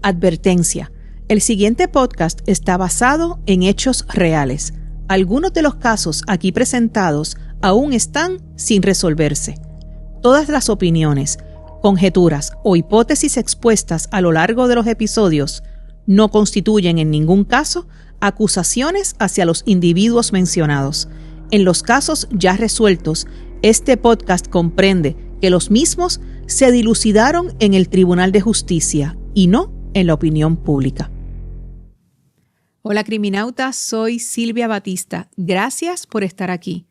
Advertencia: el siguiente podcast está basado en hechos reales. Algunos de los casos aquí presentados aún están sin resolverse. Todas las opiniones, conjeturas o hipótesis expuestas a lo largo de los episodios no constituyen en ningún caso acusaciones hacia los individuos mencionados. En los casos ya resueltos, este podcast comprende que los mismos se dilucidaron en el Tribunal de Justicia y no en la opinión pública. Hola criminautas, soy Silvia Batista. Gracias por estar aquí.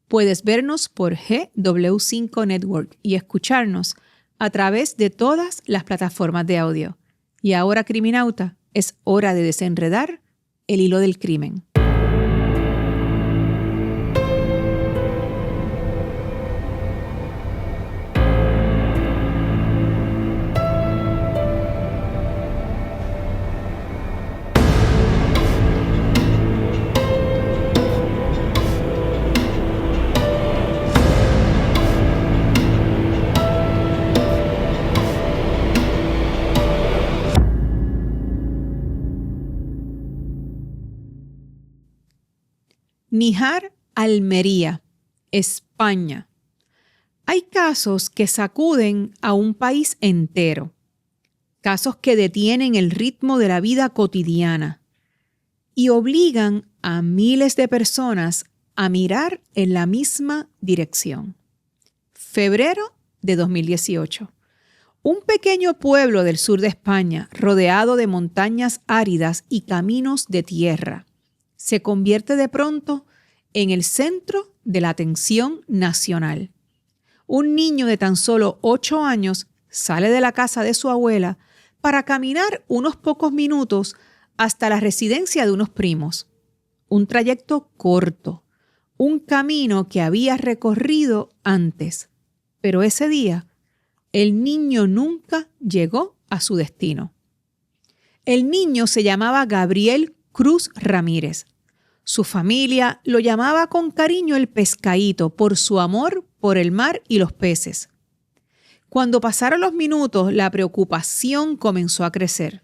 Puedes vernos por GW5 Network y escucharnos a través de todas las plataformas de audio. Y ahora, criminauta, es hora de desenredar el hilo del crimen. Níjar, Almería, España. Hay casos que sacuden a un país entero, casos que detienen el ritmo de la vida cotidiana y obligan a miles de personas a mirar en la misma dirección. Febrero de 2018. Un pequeño pueblo del sur de España, rodeado de montañas áridas y caminos de tierra, se convierte de pronto en el centro de la atención nacional. Un niño de tan solo 8 años sale de la casa de su abuela para caminar unos pocos minutos hasta la residencia de unos primos. Un trayecto corto, un camino que había recorrido antes, pero ese día el niño nunca llegó a su destino. El niño se llamaba Gabriel Cruz Ramírez. Su familia lo llamaba con cariño el pescadito por su amor por el mar y los peces. Cuando pasaron los minutos, la preocupación comenzó a crecer.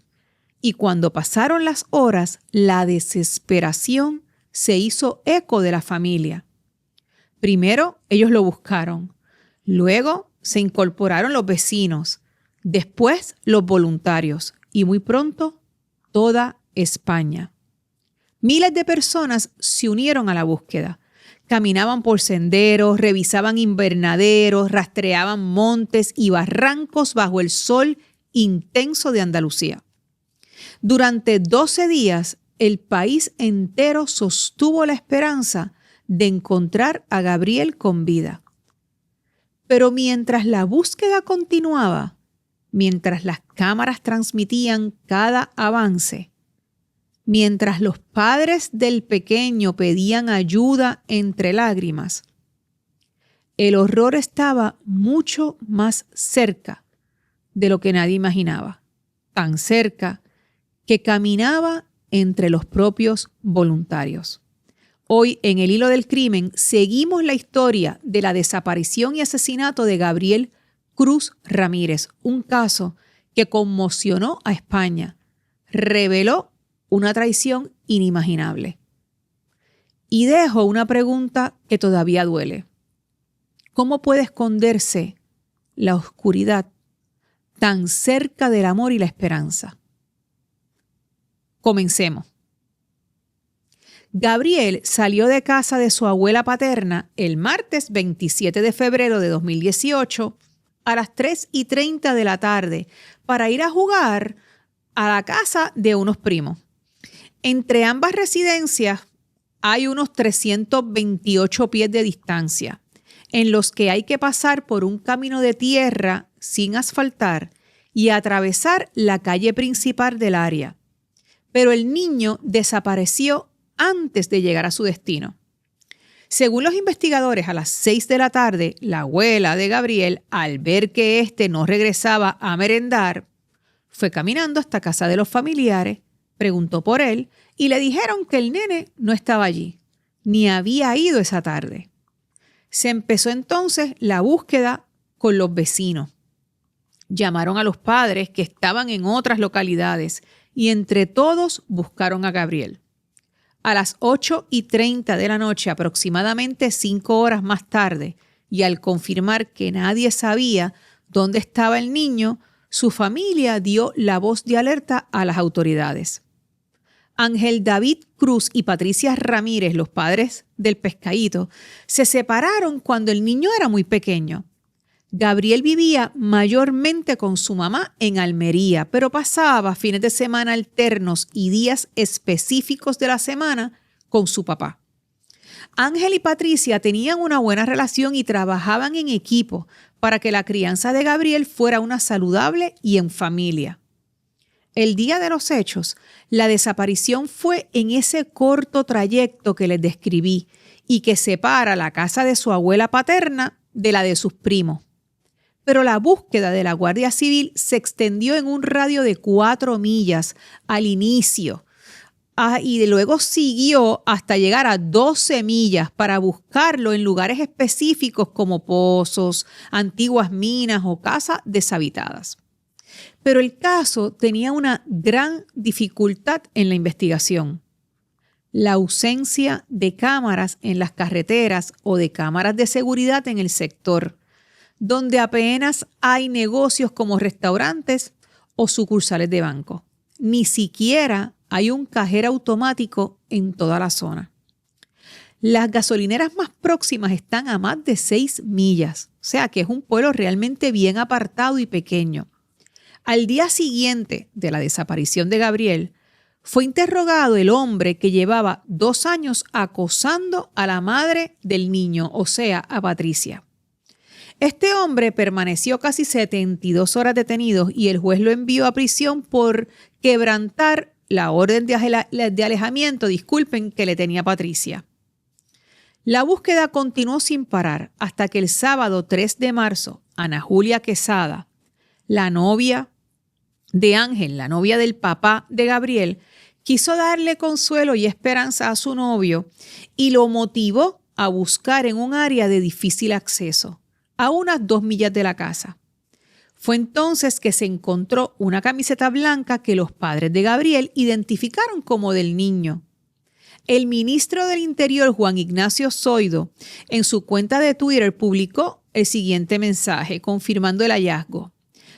Y cuando pasaron las horas, la desesperación se hizo eco de la familia. Primero, ellos lo buscaron. Luego, se incorporaron los vecinos. Después, los voluntarios. Y muy pronto, toda España. Miles de personas se unieron a la búsqueda. Caminaban por senderos, revisaban invernaderos, rastreaban montes y barrancos bajo el sol intenso de Andalucía. Durante 12 días, el país entero sostuvo la esperanza de encontrar a Gabriel con vida. Pero mientras la búsqueda continuaba, mientras las cámaras transmitían cada avance, mientras los padres del pequeño pedían ayuda entre lágrimas, el horror estaba mucho más cerca de lo que nadie imaginaba. Tan cerca que caminaba entre los propios voluntarios. Hoy, en el hilo del crimen, seguimos la historia de la desaparición y asesinato de Gabriel Cruz Ramírez, un caso que conmocionó a España, reveló una traición inimaginable. Y dejo una pregunta que todavía duele. ¿Cómo puede esconderse la oscuridad tan cerca del amor y la esperanza? Comencemos. Gabriel salió de casa de su abuela paterna el martes 27 de febrero de 2018 a las 3:30 de la tarde para ir a jugar a la casa de unos primos. Entre ambas residencias hay unos 328 pies de distancia, en los que hay que pasar por un camino de tierra sin asfaltar y atravesar la calle principal del área. Pero el niño desapareció antes de llegar a su destino. Según los investigadores, a las 6 de la tarde, la abuela de Gabriel, al ver que éste no regresaba a merendar, fue caminando hasta casa de los familiares, preguntó por él y le dijeron que el nene no estaba allí, ni había ido esa tarde. Se empezó entonces la búsqueda con los vecinos. Llamaron a los padres que estaban en otras localidades y entre todos buscaron a Gabriel. A las 8:30 de la noche, aproximadamente 5 horas más tarde, y al confirmar que nadie sabía dónde estaba el niño, su familia dio la voz de alerta a las autoridades. Ángel David Cruz y Patricia Ramírez, los padres del pescadito, se separaron cuando el niño era muy pequeño. Gabriel vivía mayormente con su mamá en Almería, pero pasaba fines de semana alternos y días específicos de la semana con su papá. Ángel y Patricia tenían una buena relación y trabajaban en equipo para que la crianza de Gabriel fuera una saludable y en familia. El día de los hechos, la desaparición fue en ese corto trayecto que les describí y que separa la casa de su abuela paterna de la de sus primos. Pero la búsqueda de la Guardia Civil se extendió en un radio de 4 millas al inicio y luego siguió hasta llegar a 12 millas para buscarlo en lugares específicos como pozos, antiguas minas o casas deshabitadas. Pero el caso tenía una gran dificultad en la investigación: la ausencia de cámaras en las carreteras o de cámaras de seguridad en el sector, donde apenas hay negocios como restaurantes o sucursales de banco. Ni siquiera hay un cajero automático en toda la zona. Las gasolineras más próximas están a más de 6 millas, o sea que es un pueblo realmente bien apartado y pequeño. Al día siguiente de la desaparición de Gabriel, fue interrogado el hombre que llevaba 2 años acosando a la madre del niño, o sea, a Patricia. Este hombre permaneció casi 72 horas detenido y el juez lo envió a prisión por quebrantar la orden de alejamiento, que le tenía Patricia. La búsqueda continuó sin parar hasta que el sábado 3 de marzo, Ana Julia Quesada, la novia de Ángel, la novia del papá de Gabriel, quiso darle consuelo y esperanza a su novio y lo motivó a buscar en un área de difícil acceso, a unas 2 millas de la casa. Fue entonces que se encontró una camiseta blanca que los padres de Gabriel identificaron como del niño. El ministro del Interior, Juan Ignacio Zoido, en su cuenta de Twitter publicó el siguiente mensaje confirmando el hallazgo: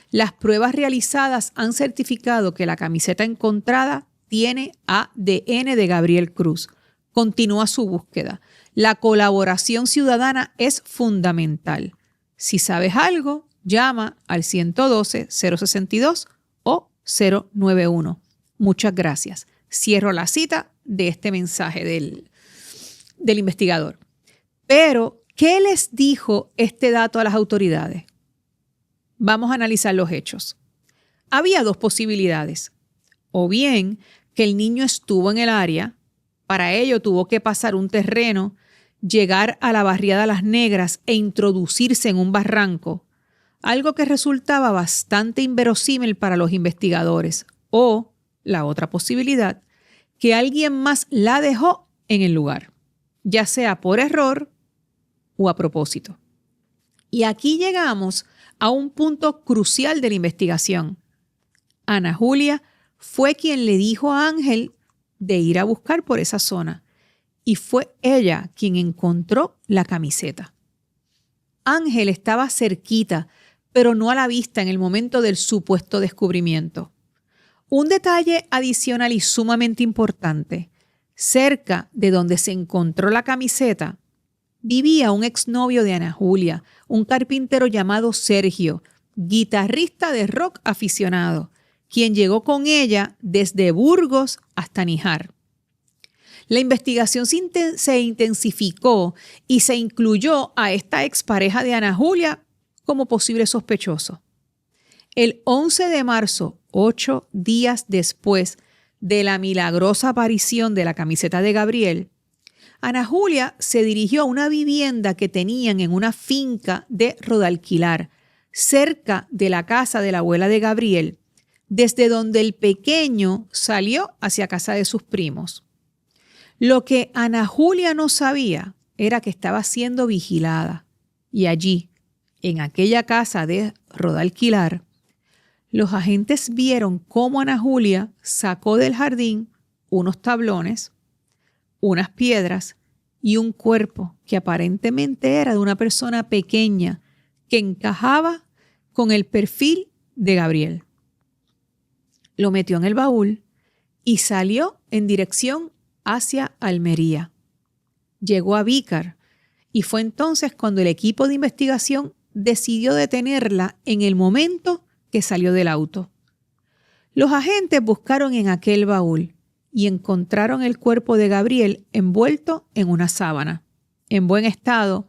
las pruebas realizadas han certificado que la camiseta encontrada tiene ADN de Gabriel Cruz. Continúa su búsqueda. La colaboración ciudadana es fundamental. Si sabes algo, llama al 112-062 o 091. Muchas gracias. Cierro la cita de este mensaje del investigador. Pero, ¿qué les dijo este dato a las autoridades? Vamos a analizar los hechos. Había 2 posibilidades. O bien que el niño estuvo en el área, para ello tuvo que pasar un terreno, llegar a la barriada Las Negras e introducirse en un barranco, algo que resultaba bastante inverosímil para los investigadores. O la otra posibilidad, que alguien más la dejó en el lugar, ya sea por error o a propósito. Y aquí llegamos a un punto crucial de la investigación. Ana Julia fue quien le dijo a Ángel de ir a buscar por esa zona y fue ella quien encontró la camiseta. Ángel estaba cerquita, pero no a la vista en el momento del supuesto descubrimiento. Un detalle adicional y sumamente importante: cerca de donde se encontró la camiseta vivía un exnovio de Ana Julia, un carpintero llamado Sergio, guitarrista de rock aficionado, quien llegó con ella desde Burgos hasta Níjar. La investigación se intensificó y se incluyó a esta expareja de Ana Julia como posible sospechoso. El 11 de marzo, 8 días después de la milagrosa aparición de la camiseta de Gabriel, Ana Julia se dirigió a una vivienda que tenían en una finca de rodalquilar, cerca de la casa de la abuela de Gabriel, desde donde el pequeño salió hacia casa de sus primos. Lo que Ana Julia no sabía era que estaba siendo vigilada y allí, en aquella casa de rodalquilar, Los agentes vieron cómo Ana Julia sacó del jardín unos tablones, unas piedras y un cuerpo que aparentemente era de una persona pequeña que encajaba con el perfil de Gabriel. Lo metió en el baúl y salió en dirección hacia Almería. Llegó a Vícar y fue entonces cuando el equipo de investigación decidió detenerla en el momento que salió del auto. Los agentes buscaron en aquel baúl y encontraron el cuerpo de Gabriel envuelto en una sábana, en buen estado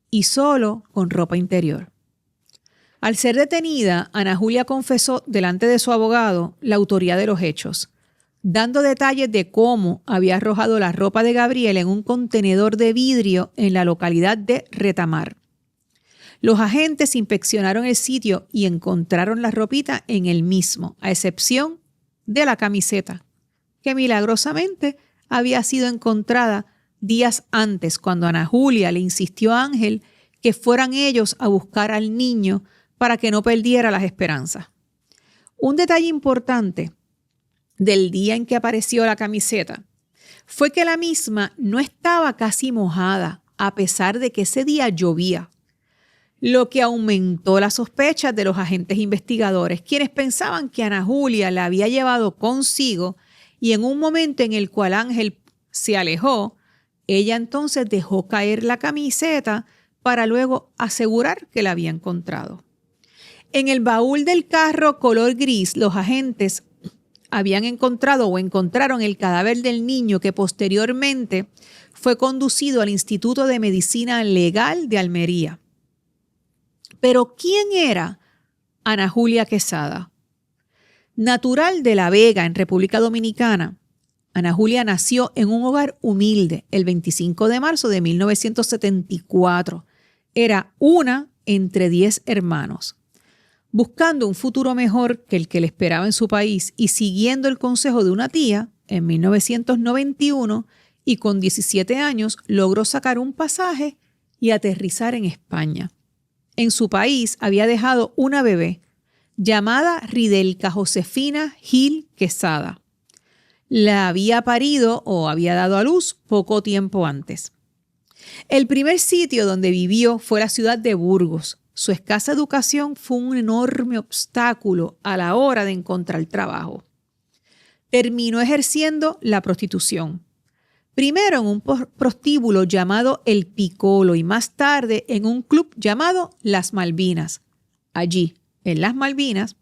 y solo con ropa interior. Al ser detenida, Ana Julia confesó delante de su abogado la autoría de los hechos, dando detalles de cómo había arrojado la ropa de Gabriel en un contenedor de vidrio en la localidad de Retamar. Los agentes inspeccionaron el sitio y encontraron la ropita en el mismo, a excepción de la camiseta, que milagrosamente había sido encontrada días antes, cuando Ana Julia le insistió a Ángel que fueran ellos a buscar al niño para que no perdiera las esperanzas. Un detalle importante del día en que apareció la camiseta fue que la misma no estaba casi mojada, a pesar de que ese día llovía, lo que aumentó las sospechas de los agentes investigadores, quienes pensaban que Ana Julia la había llevado consigo y en un momento en el cual Ángel se alejó, ella entonces dejó caer la camiseta para luego asegurar que la había encontrado. En el baúl del carro color gris, los agentes habían encontraron el cadáver del niño que posteriormente fue conducido al Instituto de Medicina Legal de Almería. Pero ¿quién era Ana Julia Quesada? Natural de La Vega, en República Dominicana, Ana Julia nació en un hogar humilde el 25 de marzo de 1974. Era una entre 10 hermanos. Buscando un futuro mejor que el que le esperaba en su país y siguiendo el consejo de una tía, en 1991 y con 17 años logró sacar un pasaje y aterrizar en España. En su país había dejado una bebé llamada Ridelka Josefina Gil Quesada. La había parido o había dado a luz poco tiempo antes. El primer sitio donde vivió fue la ciudad de Burgos. Su escasa educación fue un enorme obstáculo a la hora de encontrar trabajo. Terminó ejerciendo la prostitución. Primero en un prostíbulo llamado El Picolo y más tarde en un club llamado Las Malvinas. Allí, en Las Malvinas,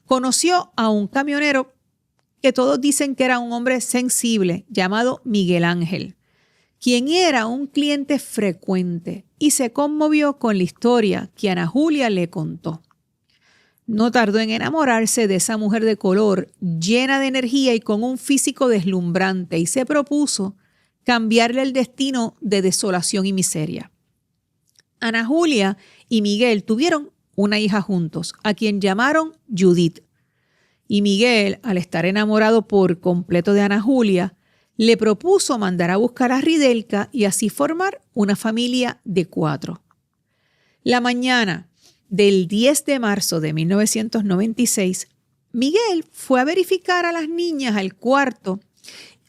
conoció a un camionero que todos dicen que era un hombre sensible llamado Miguel Ángel, quien era un cliente frecuente y se conmovió con la historia que Ana Julia le contó. No tardó en enamorarse de esa mujer de color, llena de energía y con un físico deslumbrante, y se propuso cambiarle el destino de desolación y miseria. Ana Julia y Miguel tuvieron una hija juntos, a quien llamaron Judith. Y Miguel, al estar enamorado por completo de Ana Julia, le propuso mandar a buscar a Ridelka y así formar una familia de 4. La mañana del 10 de marzo de 1996, Miguel fue a verificar a las niñas al cuarto.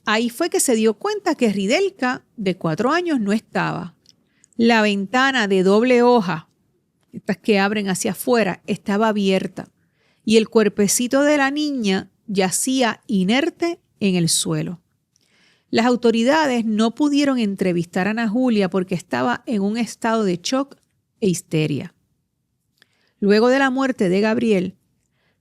Ahí fue que se dio cuenta que Ridelka, de 4 años, no estaba. La ventana de doble hoja, estas que abren hacia afuera, estaba abierta y el cuerpecito de la niña yacía inerte en el suelo. Las autoridades no pudieron entrevistar a Ana Julia porque estaba en un estado de shock e histeria. Luego de la muerte de Gabriel,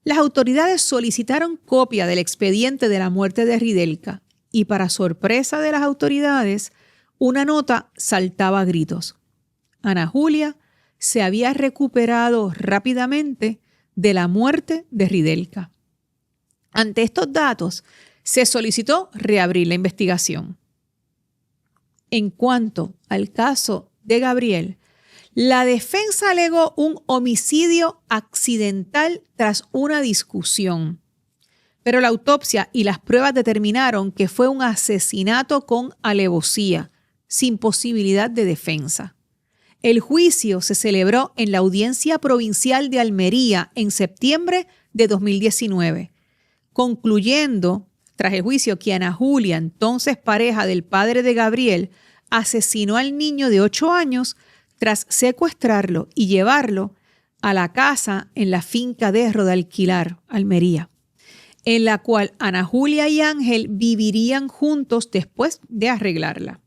las autoridades solicitaron copia del expediente de la muerte de Ridelka y, para sorpresa de las autoridades, una nota saltaba a gritos. Ana Julia se había recuperado rápidamente de la muerte de Ridelka. Ante estos datos, se solicitó reabrir la investigación. En cuanto al caso de Gabriel, la defensa alegó un homicidio accidental tras una discusión, pero la autopsia y las pruebas determinaron que fue un asesinato con alevosía, sin posibilidad de defensa. El juicio se celebró en la Audiencia Provincial de Almería en septiembre de 2019, concluyendo tras el juicio que Ana Julia, entonces pareja del padre de Gabriel, asesinó al niño de 8 años tras secuestrarlo y llevarlo a la casa en la finca de Rodalquilar, Almería, en la cual Ana Julia y Ángel vivirían juntos después de arreglarla.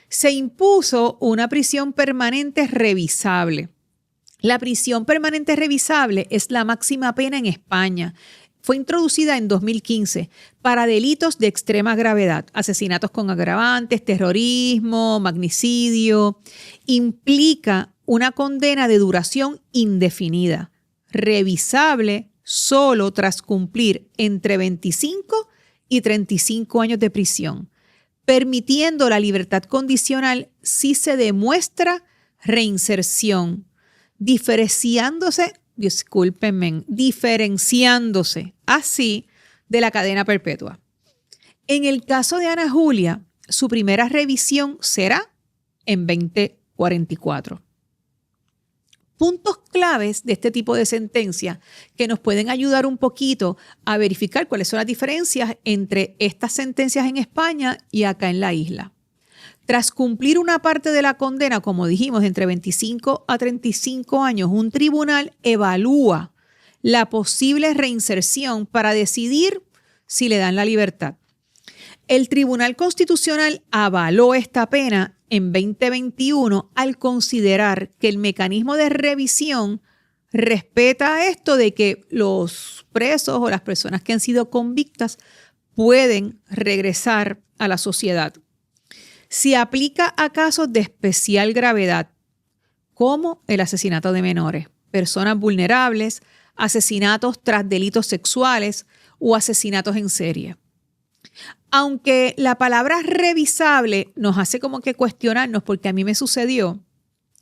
Se impuso una prisión permanente revisable. La prisión permanente revisable es la máxima pena en España. Fue introducida en 2015 para delitos de extrema gravedad, asesinatos con agravantes, terrorismo, magnicidio. Implica una condena de duración indefinida, revisable solo tras cumplir entre 25 y 35 años de prisión, permitiendo la libertad condicional si se demuestra reinserción, diferenciándose así de la cadena perpetua. En el caso de Ana Julia, su primera revisión será en 2044. Puntos claves de este tipo de sentencias que nos pueden ayudar un poquito a verificar cuáles son las diferencias entre estas sentencias en España y acá en la isla. Tras cumplir una parte de la condena, como dijimos, entre 25 a 35 años, un tribunal evalúa la posible reinserción para decidir si le dan la libertad. El Tribunal Constitucional avaló esta pena en 2021 al considerar que el mecanismo de revisión respeta esto de que los presos o las personas que han sido convictas pueden regresar a la sociedad. Se aplica a casos de especial gravedad, como el asesinato de menores, personas vulnerables, asesinatos tras delitos sexuales o asesinatos en serie. Aunque la palabra revisable nos hace como que cuestionarnos, porque a mí me sucedió,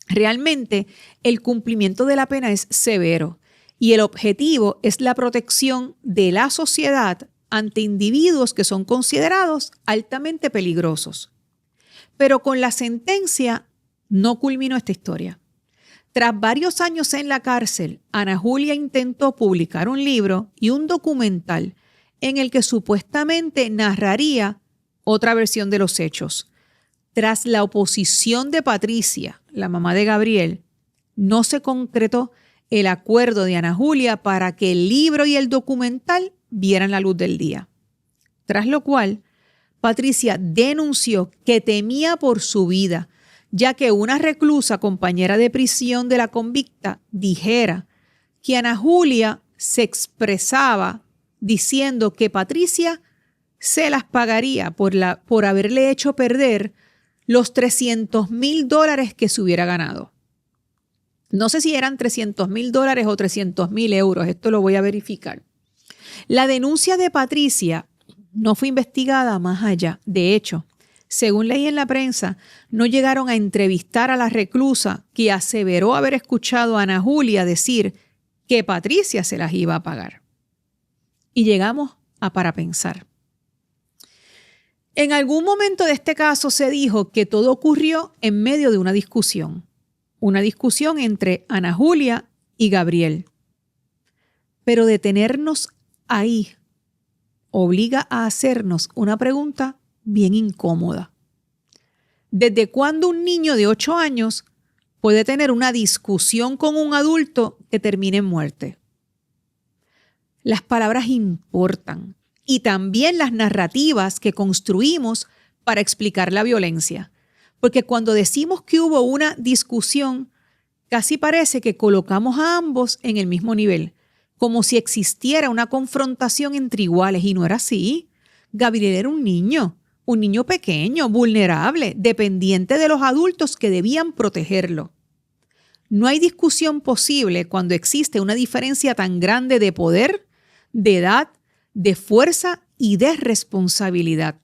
realmente el cumplimiento de la pena es severo y el objetivo es la protección de la sociedad ante individuos que son considerados altamente peligrosos. Pero con la sentencia no culminó esta historia. Tras varios años en la cárcel, Ana Julia intentó publicar un libro y un documental en el que supuestamente narraría otra versión de los hechos. Tras la oposición de Patricia, la mamá de Gabriel, no se concretó el acuerdo de Ana Julia para que el libro y el documental vieran la luz del día. Tras lo cual, Patricia denunció que temía por su vida, ya que una reclusa compañera de prisión de la convicta dijera que Ana Julia se expresaba diciendo que Patricia se las pagaría por haberle hecho perder los $300,000 que se hubiera ganado. No sé si eran $300,000 o 300,000 euros, esto lo voy a verificar. La denuncia de Patricia no fue investigada más allá. De hecho, según leí en la prensa, no llegaron a entrevistar a la reclusa que aseveró haber escuchado a Ana Julia decir que Patricia se las iba a pagar. Y llegamos a para pensar. En algún momento de este caso se dijo que todo ocurrió en medio de una discusión entre Ana Julia y Gabriel. Pero detenernos ahí obliga a hacernos una pregunta bien incómoda. ¿Desde cuándo un niño de 8 años puede tener una discusión con un adulto que termine en muerte? Las palabras importan y también las narrativas que construimos para explicar la violencia. Porque cuando decimos que hubo una discusión, casi parece que colocamos a ambos en el mismo nivel, como si existiera una confrontación entre iguales, y no era así. Gabriel era un niño pequeño, vulnerable, dependiente de los adultos que debían protegerlo. No hay discusión posible cuando existe una diferencia tan grande de poder, de edad, de fuerza y de responsabilidad.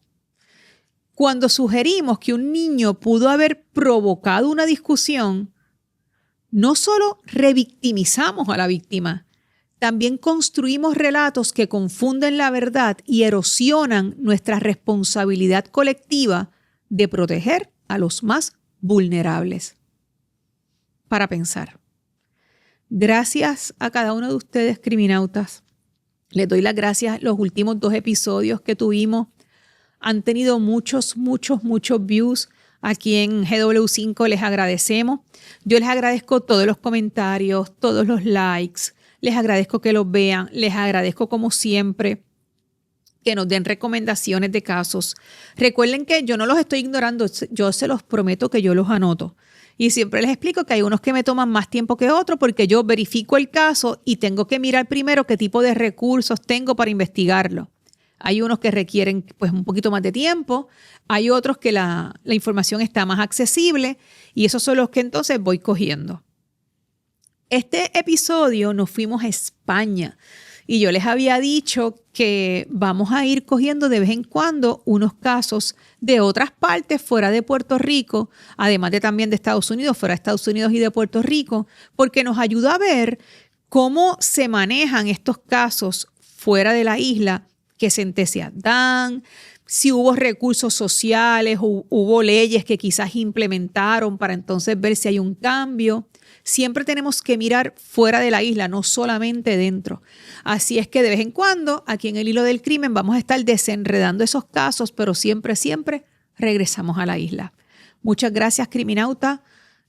Cuando sugerimos que un niño pudo haber provocado una discusión, no solo revictimizamos a la víctima, también construimos relatos que confunden la verdad y erosionan nuestra responsabilidad colectiva de proteger a los más vulnerables. Para pensar. Gracias a cada uno de ustedes, criminautas, Les doy las gracias. Los últimos 2 episodios que tuvimos han tenido muchos views. Aquí en GW5 les agradecemos. Yo les agradezco todos los comentarios, todos los likes. Les agradezco que los vean. Les agradezco como siempre que nos den recomendaciones de casos. Recuerden que yo no los estoy ignorando. Yo se los prometo que yo los anoto. Y siempre les explico que hay unos que me toman más tiempo que otros porque yo verifico el caso y tengo que mirar primero qué tipo de recursos tengo para investigarlo. Hay unos que requieren pues un poquito más de tiempo, hay otros que la información está más accesible y esos son los que entonces voy cogiendo. Este episodio nos fuimos a España y yo les había dicho que vamos a ir cogiendo de vez en cuando unos casos de otras partes fuera de Puerto Rico, además de también de Estados Unidos, fuera de Estados Unidos y de Puerto Rico, porque nos ayuda a ver cómo se manejan estos casos fuera de la isla, qué sentencias dan, si hubo recursos sociales, hubo leyes que quizás implementaron para entonces ver si hay un cambio. Siempre tenemos que mirar fuera de la isla, no solamente dentro. Así es que de vez en cuando, aquí en el Hilo del Crimen, vamos a estar desenredando esos casos, pero siempre regresamos a la isla. Muchas gracias, criminauta.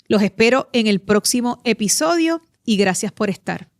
Los espero en el próximo episodio y gracias por estar.